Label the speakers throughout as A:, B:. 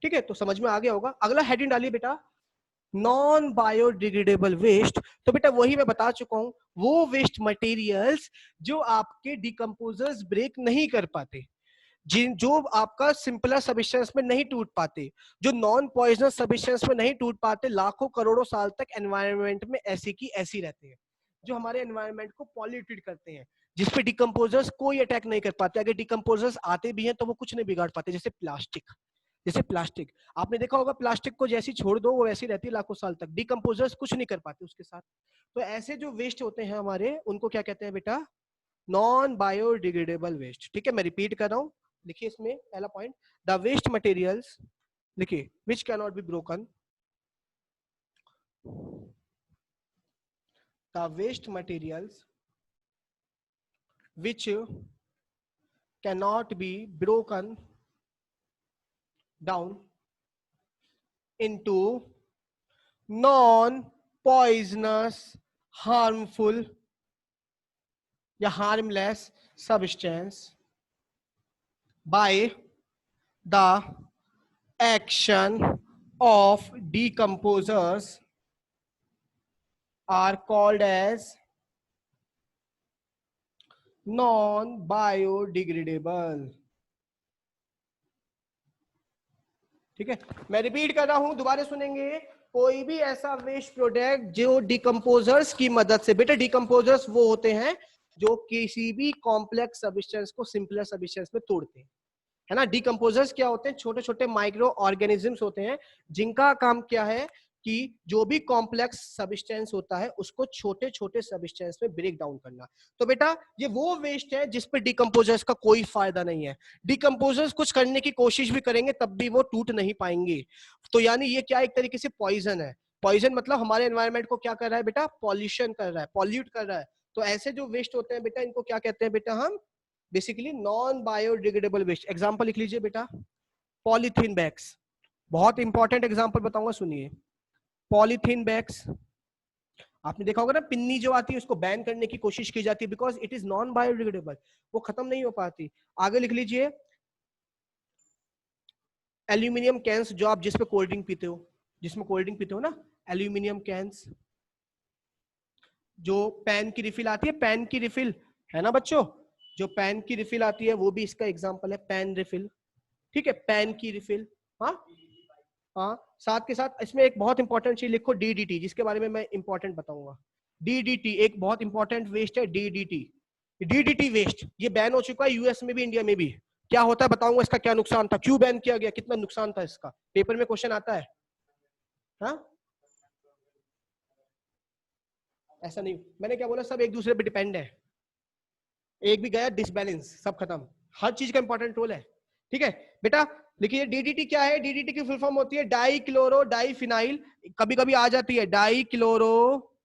A: ठीक है, तो समझ में आ गया होगा। अगला हेडिंग डालिए बेटा, नॉन बायोडिग्रेडेबल वेस्ट। तो बेटा वही मैं बता चुका हूं, वो वेस्ट मटेरियल्स जो आपके डिकम्पोजर्स ब्रेक नहीं कर पाते, जिन जो आपका सिंपलर सब्सटेंस में नहीं टूट पाते, जो नॉन पॉइजनस सब्सटेंस में नहीं टूट पाते, लाखों करोड़ों साल तक एनवायरनमेंट में ऐसी की ऐसी रहते हैं, जो हमारे एनवायरनमेंट को पॉल्यूटेड करते हैं, जिसपे डिकम्पोजर्स कोई अटैक नहीं कर पाते। अगर डिकम्पोजर्स आते भी हैं तो वो कुछ नहीं बिगाड़ पाते। जैसे प्लास्टिक, जैसे प्लास्टिक आपने देखा होगा, प्लास्टिक को जैसी छोड़ दो वो वैसी रहती है लाखों साल तक, डिकम्पोजर्स कुछ नहीं कर पाते उसके साथ। तो ऐसे जो वेस्ट होते हैं हमारे, उनको क्या कहते हैं बेटा, नॉन बायोडिग्रेडेबल वेस्ट। ठीक है, मैं रिपीट कर रहा हूं, लिखिए इसमें पहला पॉइंट, द वेस्ट मटेरियल्स, लिखिए, which can not be broken, the waste materials which cannot be broken down into non-poisonous, harmful या harmless substance by the action of decomposers are called as non biodegradable. ठीक है, मैं repeat कर रहा हूं, दोबारा सुनेंगे, कोई भी ऐसा वेस्ट प्रोडक्ट जो डिकम्पोजर्स की मदद से, बेटा डिकम्पोजर्स वो होते हैं जो किसी भी कॉम्प्लेक्स सब्सटेंस को सिंपलर सब्सटेंस में तोड़ते हैं, है ना। डिकम्पोजर्स क्या होते हैं, छोटे छोटे माइक्रो ऑर्गेनिजम्स होते हैं, जिनका काम क्या है कि जो भी कॉम्प्लेक्स सब्सटेंस होता है उसको छोटे छोटे सब्सटेंस में ब्रेक डाउन करना। तो बेटा ये वो वेस्ट है जिस पे डिकम्पोजर्स का कोई फायदा नहीं है। डिकम्पोजर्स कुछ करने की कोशिश भी करेंगे तब भी वो टूट नहीं पाएंगे। तो यानी ये क्या, एक तरीके से पॉइजन है। पॉइजन मतलब हमारे एनवायरनमेंट को क्या कर रहा है बेटा, पॉल्यूशन कर रहा है, पॉल्यूट कर रहा है। तो ऐसे जो वेस्ट होते हैं बेटा, इनको क्या कहते हैं बेटा हम, basically non biodegradable waste. Example लिख लीजिए बेटा, पॉलीथीन बैग्स, बहुत इंपॉर्टेंट एग्जांपल बताऊंगा, सुनिए। पॉलीथीन बैग्स, आपने देखा होगा ना, पिन्नी जो आती है उसको बैन करने की कोशिश की जाती है because it is non biodegradable, वो खत्म नहीं हो पाती। आगे लिख लीजिए, एल्यूमिनियम कैंस, जो आप जिसपे कोल्ड ड्रिंक पीते हो, जिसमें कोल्ड ड्रिंक पीते हो ना, एल्यूमिनियम कैंस। जो पेन की रिफिल आती है, पेन की रिफिल, है ना बच्चों, जो पेन की रिफिल आती है वो भी इसका एग्जांपल है, पेन रिफिल। ठीक है, पेन की रिफिल। हाँ हाँ, साथ के साथ इसमें एक बहुत इंपॉर्टेंट चीज लिखो, डीडीटी, जिसके बारे में मैं इंपॉर्टेंट बताऊंगा। डीडीटी एक बहुत इंपॉर्टेंट वेस्ट है, डीडीटी। डीडीटी वेस्ट ये बैन हो चुका है यूएस में भी, इंडिया में भी। क्या होता है बताऊंगा, इसका क्या नुकसान था, क्यों बैन किया गया, कितना नुकसान था इसका, पेपर में क्वेश्चन आता है। हाँ, ऐसा नहीं, मैंने क्या बोला, सब एक दूसरे पे डिपेंड है, एक भी गया डिसबैलेंस, सब खत्म। हर चीज का इंपॉर्टेंट रोल है। ठीक है बेटा, देखिए डीडीटी क्या है, डीडीटी की फुल फॉर्म होती है डाई क्लोरो डाईफिनाइल, कभी कभी आ जाती है डाई क्लोरो,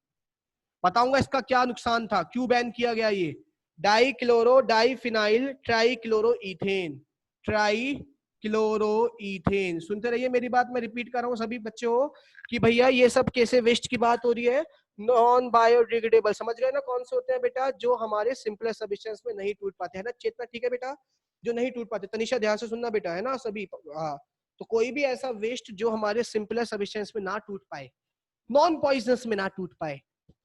A: बताऊंगा इसका क्या नुकसान था, क्यों बैन किया गया ये, die chloro diphenyl try chloro ethane, try chloro ethane. सुनते रहिए मेरी बात, मैं रिपीट कर रहा हूं सभी बच्चों कि भैया ये सब कैसे वेस्ट की बात हो रही है, नॉन बायोडिग्रेडेबल, समझ गए ना कौन से होते हैं बेटा, जो हमारे सिंपलर सब्सटेंस में नहीं टूट पाते, है ना चेतना, ठीक है बेटा, जो नहीं टूट पाते। तनिषा ध्यान से सुनना बेटा, है ना सभी, हाँ। तो कोई भी ऐसा वेस्ट जो हमारे सिंपलर सब्सटेंस में ना टूट पाए, नॉन पॉइजनस में ना टूट पाए,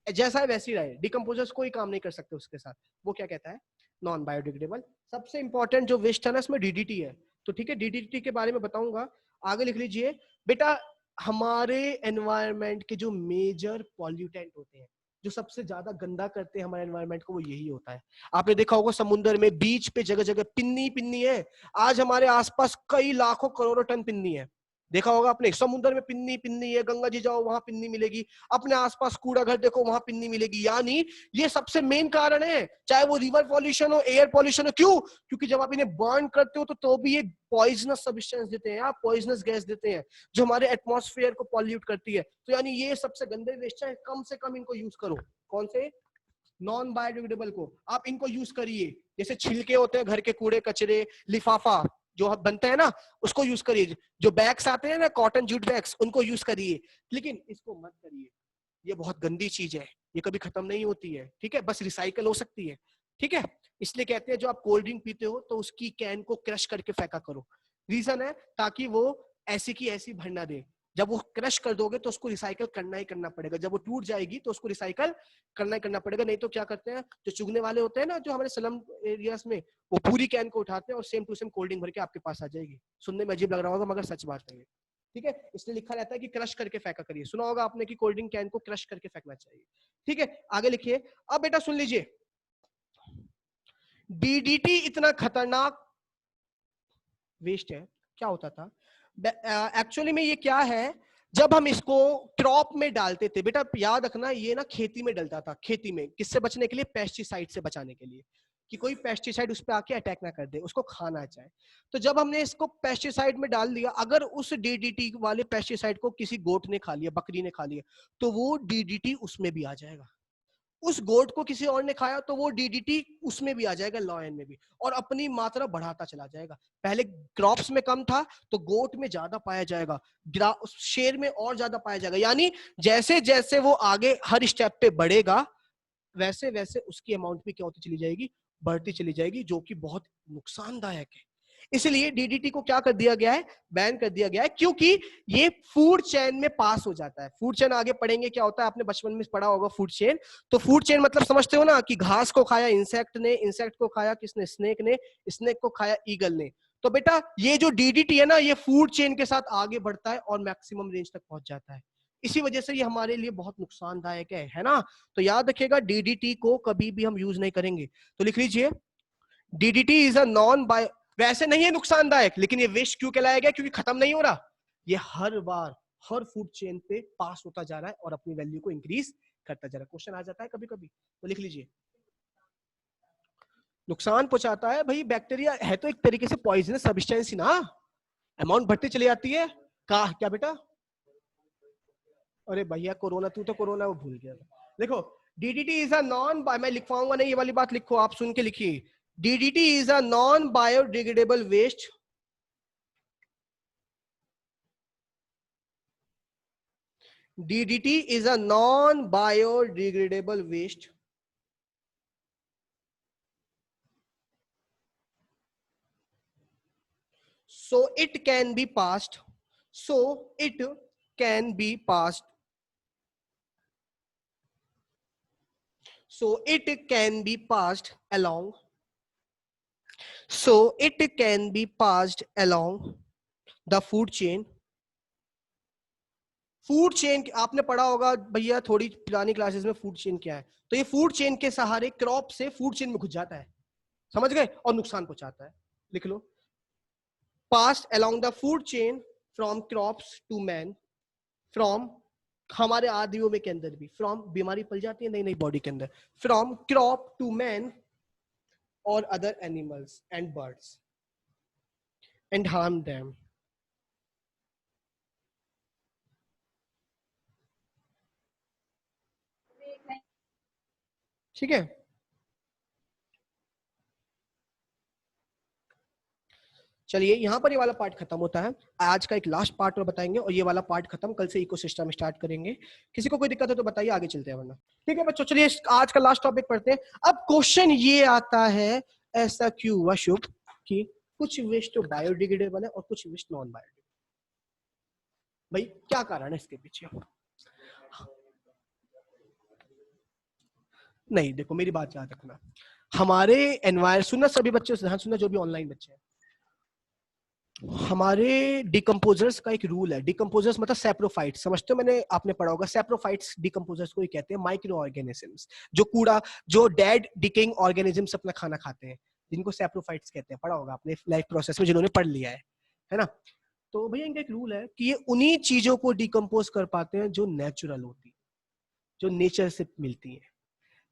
A: जैसा है वैसी रहे, डिकम्पोजर्स कोई काम नहीं कर सकते उसके साथ, वो क्या कहता है, नॉन बायोडिग्रेडेबल। सबसे इंपॉर्टेंट जो वेस्ट है ना इसमें डीडीटी है। तो ठीक है, डीडीटी के बारे में बताऊंगा, आगे लिख लीजिए बेटा। हमारे एनवायरनमेंट के जो मेजर पॉल्यूटेंट होते हैं, जो सबसे ज्यादा गंदा करते हैं हमारे एनवायरनमेंट को, वो यही होता है। आपने देखा होगा समुद्र में, बीच पे जगह जगह पिन्नी पिन्नी है, आज हमारे आसपास कई लाखों करोड़ों टन पिन्नी है। देखा होगा आपने, समुद्र में पिन्नी पिन्नी है, गंगा जी जाओ वहां पिन्नी मिलेगी, अपने आसपास कूड़ा घर देखो वहां पिन्नी मिलेगी। यानी ये सबसे मेन कारण है, चाहे वो रिवर पॉल्यूशन हो, एयर पॉल्यूशन हो। क्यों? क्योंकि जब आप इन्हें बर्न करते हो तो भी ये पॉइजनस सब्सटेंस देते हैं, पॉइजनस गैस देते हैं जो हमारे एटमॉस्फेयर को पॉल्यूट करती है। तो यानी ये सबसे गंदे वेस्ट है, कम से कम इनको यूज करो। कौन से? नॉन बायोडिग्रेडेबल को आप इनको यूज करिए। जैसे छिलके होते हैं घर के, कूड़े कचरे, लिफाफा जो बनता है ना, उसको यूज करिए। जो बैग्स आते हैं ना, कॉटन जूट बैग्स, उनको यूज करिए, लेकिन इसको मत करिए, ये बहुत गंदी चीज है, ये कभी खत्म नहीं होती है। ठीक है, बस रिसाइकल हो सकती है। ठीक है, इसलिए कहते हैं जो आप कोल्ड ड्रिंक पीते हो तो उसकी कैन को क्रश करके फेंका करो। रीजन है ताकि वो ऐसी की ऐसी भरना दे। जब वो क्रश कर दोगे तो उसको रिसाइकल करना ही करना पड़ेगा, जब वो टूट जाएगी तो उसको रिसाइकल करना ही करना पड़ेगा। नहीं तो क्या करते हैं जो चुगने वाले होते हैं ना, जो हमारे स्लम एरियाज में, वो पूरी कैन को उठाते हैं और same to same cold drink भर के आपके पास आ जाएगी। सुनने में अजीब लग रहा होगा मगर सच बात है ये, ठीक है। इसलिए लिखा रहता है कि क्रश करके फेंका करिए, सुना होगा आपने कि कोल्ड ड्रिंक कैन को क्रश करके फेंकना चाहिए, ठीक है। आगे लिखिए। अब बेटा सुन लीजिए, डीडीटी इतना खतरनाक वेस्ट है, क्या होता था एक्चुअली में, ये क्या है, जब हम इसको क्रॉप में डालते थे, बेटा याद रखना ये ना खेती में डलता था, खेती में किससे बचने के लिए, पेस्टिसाइड से बचाने के लिए, कि कोई पेस्टिसाइड उस पर आके अटैक ना कर दे, उसको खाना चाहे। तो जब हमने इसको पेस्टिसाइड में डाल दिया, अगर उस डीडीटी वाले पेस्टिसाइड को किसी गोट ने खा लिया, बकरी ने खा लिया, तो वो डीडीटी उसमें भी आ जाएगा। उस गोट को किसी और ने खाया तो वो डीडीटी उसमें भी आ जाएगा, लॉयन में भी, और अपनी मात्रा बढ़ाता चला जाएगा। पहले क्रॉप्स में कम था तो गोट में ज्यादा पाया जाएगा, शेर में और ज्यादा पाया जाएगा। यानी जैसे जैसे वो आगे हर स्टेप पे बढ़ेगा, वैसे वैसे उसकी अमाउंट भी क्या होती चली जाएगी, बढ़ती चली जाएगी, जो कि बहुत नुकसानदायक है। इसलिए डीडीटी को क्या कर दिया गया है, बैन कर दिया गया है, क्योंकि ये फूड चेन में पास हो जाता है। फूड चेन आगे पढ़ेंगे क्या होता है, आपने बचपन में पढ़ा होगा फूड चेन। तो फूड चेन मतलब समझते हो ना, कि घास को खाया इंसेक्ट ने, इंसेक्ट को खाया किसने, स्नेक ने, स्नेक को खाया ईगल ने। तो बेटा ये जो डीडीटी है ना, ये फूड चेन के साथ आगे बढ़ता है और मैक्सिमम रेंज तक पहुंच जाता है। इसी वजह से ये हमारे लिए बहुत नुकसानदायक है ना। तो याद रखिएगा डीडीटी को कभी भी हम यूज नहीं करेंगे। तो लिख लीजिए, DDT is a non bio, वैसे नहीं है नुकसानदायक, लेकिन ये वेस्ट क्यों कहलाया गया, क्योंकि खत्म नहीं हो रहा, ये हर बार हर फूड चेन पे पास होता जा रहा है और अपनी वैल्यू को इंक्रीज करता जा रहा है। क्वेश्चन आ जाता है कभी कभी, तो लिख लीजिए। नुकसान पहुंचाता है भाई, बैक्टीरिया है तो एक तरीके से पॉइजनस सब्सटेंस ही ना, अमाउंट बढ़ती चली जाती है। क्या बेटा, अरे भैया कोरोना, तू तो कोरोना वो भूल गया। देखो डीडीटी इज अ नॉन, मैं लिखवाऊंगा नहीं, ये वाली बात लिखो, आप सुन के लिखिए। DDT is a non biodegradable waste, DDT is a non-biodegradable waste. So it can be passed. So it can be passed. So it can be passed along. So it can be passed along the food chain. Food chain आपने पढ़ा होगा भैया थोड़ी पुरानी classes में, food chain क्या है। तो ये फूड चेन के सहारे क्रॉप से फूड चेन में घुस जाता है, समझ गए, और नुकसान पहुंचाता है। लिख लो, passed along the food chain from crops to man, from हमारे आदियों में के अंदर भी, फ्रॉम बीमारी पल जाती है नई नई बॉडी के अंदर, फ्रॉम क्रॉप टू मैन और other animals and birds and harm them. ठीक है, चलिए यहाँ पर ये वाला पार्ट खत्म होता है। आज का एक लास्ट पार्ट और बताएंगे और ये वाला पार्ट खत्म, कल से इकोसिस्टम स्टार्ट करेंगे। किसी को कोई दिक्कत है तो बताइए, आगे चलते हैं वरना। ठीक है बच्चों, चलिए आज का लास्ट टॉपिक पढ़ते हैं। अब क्वेश्चन ये आता है, ऐसा क्यों हुआ शुभ कि कुछ वेस्ट तो बायोडिग्रेडेबल है और कुछ वेस्ट नॉन बायोडिग्रेडेबल, भाई क्या कारण है इसके पीछे? नहीं देखो मेरी बात याद रखना, हमारे एनवायरमेंट, सुनना सभी बच्चे ध्यान सुनना, जो भी ऑनलाइन बच्चे हैं, हमारे डिकम्पोजर्स का एक रूल है। डिकम्पोजर्स मतलब सैप्रोफाइट्स, समझते हो, मैंने आपने पढ़ा होगा, सैप्रोफाइट्स डिकम्पोजर्स को ही कहते हैं, माइक्रो ऑर्गेनिजम्स, जो कूड़ा, जो डेड डिकेइंग ऑर्गेनिजम्स अपना खाना खाते हैं, जिनको सैप्रोफाइट्स कहते हैं। पढ़ा होगा आपने लाइफ प्रोसेस में, जिन्होंने पढ़ लिया है ना। तो भैया इनका एक रूल है कि ये उन्हीं चीजों को डिकम्पोज कर पाते हैं जो नेचुरल होती है, जो नेचर से मिलती है।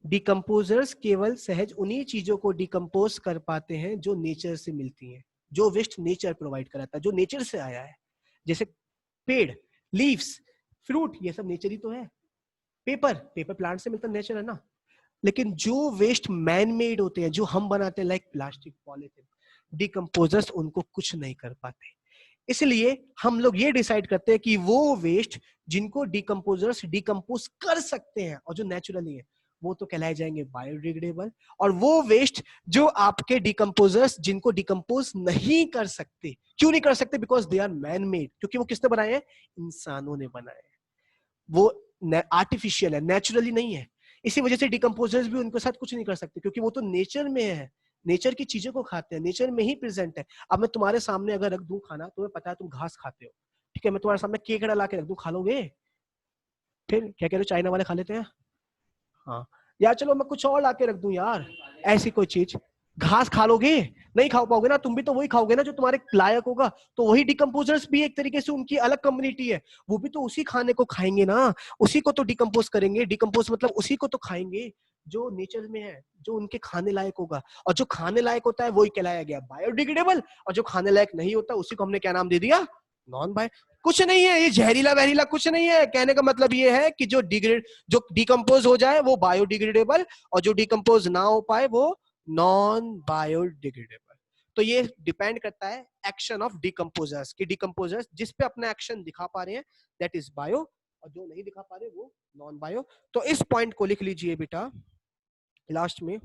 A: डिकम्पोजर्स केवल सहज उन्हीं चीजों को डिकम्पोज कर पाते हैं जो नेचर से मिलती हैं, जो वेस्ट नेचर प्रोवाइड कराता है, जो नेचर से आया है। जैसे पेड़, लीव्स, फ्रूट, ये सब नेचर ही तो है। पेपर, पेपर प्लांट से मिलता, नेचर है ना। लेकिन जो वेस्ट मैन मेड होते हैं, जो हम बनाते हैं, लाइक प्लास्टिक, पॉलीथिन, डिकम्पोजर्स उनको कुछ नहीं कर पाते। इसलिए हम लोग ये डिसाइड करते हैं कि वो वेस्ट जिनको डिकम्पोजर्स डिकम्पोज कर सकते हैं और जो नेचुरली है, वो तो कहलाए जाएंगे बायोडिग्रेडेबल। और वो वेस्ट जो आपके डिकम्पोजर्स जिनको डिकम्पोज नहीं कर सकते, क्यों नहीं कर सकते? Because they are man made, क्योंकि वो किसने बनाए हैं? इंसानों ने बनाए हैं। वो आर्टिफिशियल है, नेचुरली नहीं है। इसी वजह से डिकम्पोजर्स भी उनके साथ कुछ नहीं कर सकते, क्योंकि वो तो नेचर में है, नेचर की चीजों को खाते हैं, नेचर में ही प्रेजेंट है। अब मैं तुम्हारे सामने अगर रख दूं खाना, तुम्हें पता है तुम घास खाते हो, ठीक है, मैं तुम्हारे सामने केकड़ा ला के रख दूं, खा लोगे? फिर क्या कह रहे हो, चाइना वाले खा लेते हैं? हाँ। या चलो मैं कुछ और ला के रख दूं यार, ऐसी कोई चीज, घास खा लोगे? नहीं खा पाओगे ना, तुम भी तो वही खाओगे ना जो तुम्हारे लायक होगा। तो वही डिकम्पोजर्स भी एक तरीके से उनकी अलग कम्युनिटी है, वो भी तो उसी खाने को खाएंगे ना, उसी को तो डिकम्पोज करेंगे। डिकम्पोज मतलब उसी को तो खाएंगे जो नेचर में है, जो उनके खाने लायक होगा। और जो खाने लायक होता है वही कहलाया गया बायोडिग्रेडेबल, और जो खाने लायक नहीं होता उसी को हमने क्या नाम दे दिया? Non bio. कुछ नहीं है ये जहरीला वहरीला, कुछ नहीं है। कहने का मतलब ये है कि जो डिकम्पोज हो जाए वो बायोडिग्रेडेबल, और जो डिकम्पोज ना हो पाए वो नॉन बायोडिग्रेडेबल। तो ये डिपेंड करता है एक्शन ऑफ डिकम्पोजर्स, कि डिकम्पोजर्स जिस पे अपना एक्शन दिखा पा रहे हैं दैट इज बायो, और जो नहीं दिखा पा रहे वो नॉन बायो। तो इस पॉइंट को लिख लीजिए बेटा लास्ट में,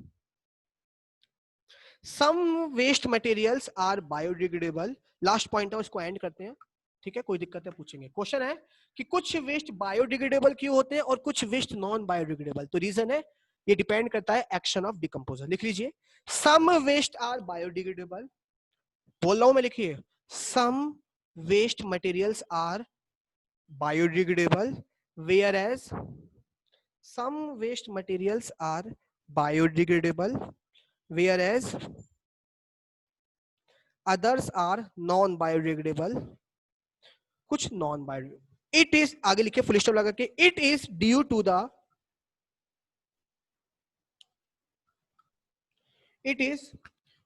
A: some waste materials are biodegradable. Last point है, उसको एंड करते हैं, ठीक है? कोई दिक्कत है पूछेंगे। क्वेश्चन है कि कुछ वेस्ट बायोडिग्रेडेबल क्यों होते हैं और कुछ वेस्ट नॉन बायोडिग्रेडेबल। तो रीजन है, ये डिपेंड करता है एक्शन ऑफ डिकम्पोजर। लिख लीजिए, सम वेस्ट आर बायोडिग्रेडेबल। बोल रहा हूं मैं, लिखिए, some waste materials are biodegradable whereas some waste materials are biodegradable whereas others are non biodegradable, कुछ नॉन बायोडिग्रेडेबल। इट इज, आगे लिखिए फुल स्टॉप लगा के, it is due to the, it is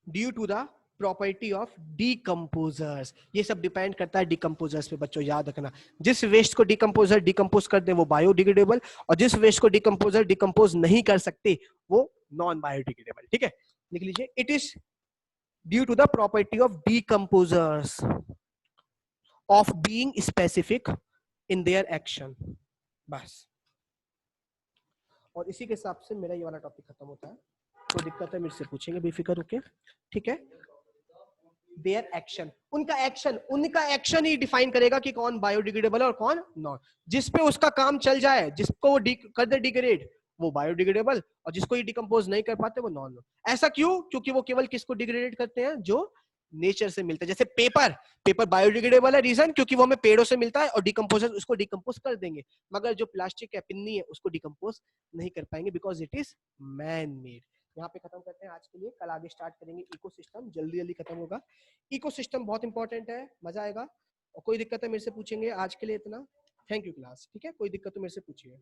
A: due to the property of decomposers. ये सब depend करता है decomposers पे, बच्चों याद रखना। जिस वेस्ट को डिकम्पोजर डिकम्पोज कर दे वो बायोडिग्रेडेबल, और जिस वेस्ट को डिकम्पोजर डिकम्पोज नहीं कर सकते वो नॉन बायोडिग्रेडेबल। ठीक है, लिख लीजिए, it is due to the property of decomposers of being specific in their action। बस, और इसी के हिसाब से मेरा ये वाला टॉपिक खत्म होता है। कोई दिक्कत है मेरे से पूछेंगे बेफिक्र होके, ठीक है? देयर एक्शन, उनका एक्शन ही डिफाइन करेगा कि कौन बायोडिग्रेडेबल और कौन नॉन। जिस पे उसका काम चल जाए, जिसको वो कर दे डिग्रेड, वो बायोडिग्रेडेबल, और जिसको ये डिकम्पोज नहीं कर पाते वो नॉन। ऐसा क्यों? क्योंकि वो केवल किसको डिग्रेड करते हैं? जो नेचर से मिलता है। जैसे पेपर बायोडिग्रेडेबल है, रीजन क्योंकि वो हमें पेड़ों से मिलता है और डिकम्पोजर उसको डिकम्पोज कर देंगे। मगर जो प्लास्टिक है, पिन्नी है, उसको डिकम्पोज नहीं कर पाएंगे because it is man made. यहाँ पे खत्म करते हैं आज के लिए, कल आगे स्टार्ट करेंगे इकोसिस्टम, जल्दी जल्दी खत्म होगा। इकोसिस्टम बहुत इंपॉर्टेंट है, मजा आएगा। और कोई दिक्कत है मेरे से पूछेंगे। आज के लिए इतना, थैंक यू क्लास, ठीक है? कोई दिक्कत तो मेरे से पूछिए।